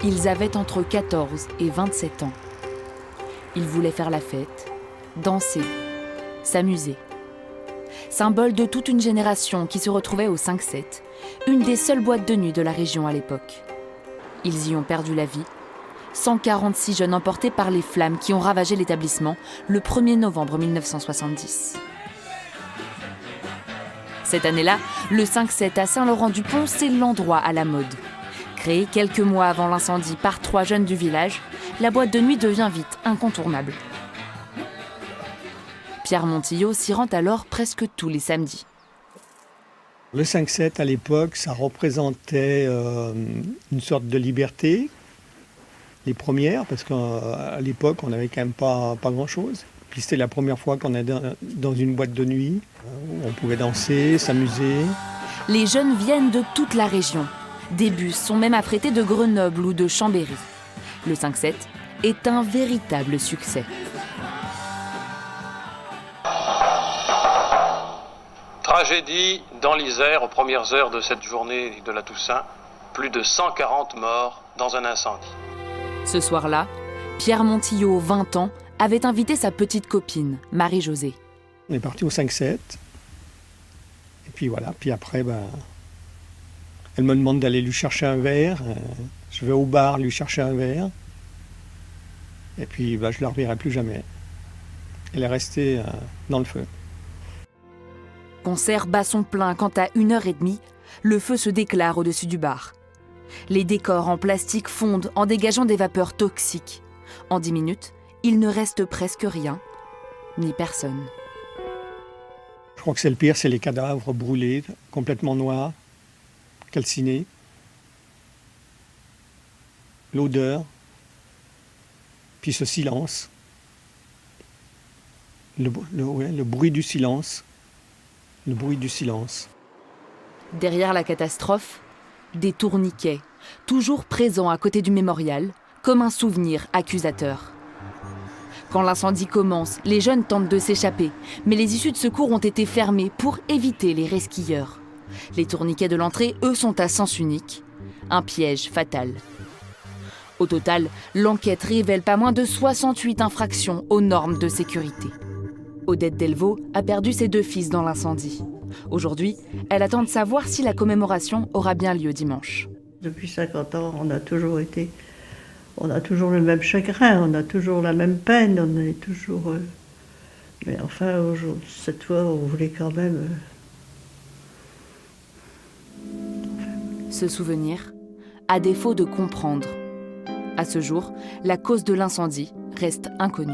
Ils avaient entre 14 et 27 ans. Ils voulaient faire la fête, danser, s'amuser. Symbole de toute une génération qui se retrouvait au 5-7, une des seules boîtes de nuit de la région à l'époque. Ils y ont perdu la vie. 146 jeunes emportés par les flammes qui ont ravagé l'établissement le 1er novembre 1970. Cette année-là, le 5-7 à Saint-Laurent-du-Pont, c'est l'endroit à la mode. Créée quelques mois avant l'incendie par 3 jeunes du village, la boîte de nuit devient vite incontournable. Pierre Montillot s'y rend alors presque tous les samedis. Le 5-7 à l'époque, ça représentait une sorte de liberté, les premières, parce qu'à l'époque, on n'avait quand même pas grand-chose. Puis c'était la première fois qu'on était dans une boîte de nuit, où on pouvait danser, s'amuser. Les jeunes viennent de toute la région. Des bus sont même affrétés de Grenoble ou de Chambéry. Le 5-7 est un véritable succès. Tragédie dans l'Isère aux premières heures de cette journée de la Toussaint. Plus de 140 morts dans un incendie. Ce soir-là, Pierre Montillot, 20 ans, avait invité sa petite copine, Marie-Josée. On est parti au 5-7. Et puis voilà, puis après, elle me demande d'aller lui chercher un verre. Je vais au bar lui chercher un verre. Et puis je ne la reverrai plus jamais. Elle est restée dans le feu. Concert bat son plein quand à 1h30, le feu se déclare au-dessus du bar. Les décors en plastique fondent en dégageant des vapeurs toxiques. En 10 minutes, il ne reste presque rien, ni personne. Je crois que c'est le pire, c'est les cadavres brûlés, complètement noirs, calcinés. L'odeur, puis ce silence. Le bruit du silence. Le bruit du silence. Derrière la catastrophe, des tourniquets, toujours présents à côté du mémorial, comme un souvenir accusateur. Quand l'incendie commence, les jeunes tentent de s'échapper, mais les issues de secours ont été fermées pour éviter les resquilleurs. Les tourniquets de l'entrée, eux, sont à sens unique. Un piège fatal. Au total, l'enquête révèle pas moins de 68 infractions aux normes de sécurité. Odette Delvaux a perdu ses 2 fils dans l'incendie. Aujourd'hui, elle attend de savoir si la commémoration aura bien lieu dimanche. Depuis 50 ans, on a toujours le même chagrin, on a toujours la même peine, on est toujours... Mais enfin, cette fois, on voulait quand même... Se souvenir, à défaut de comprendre. À ce jour, la cause de l'incendie reste inconnue.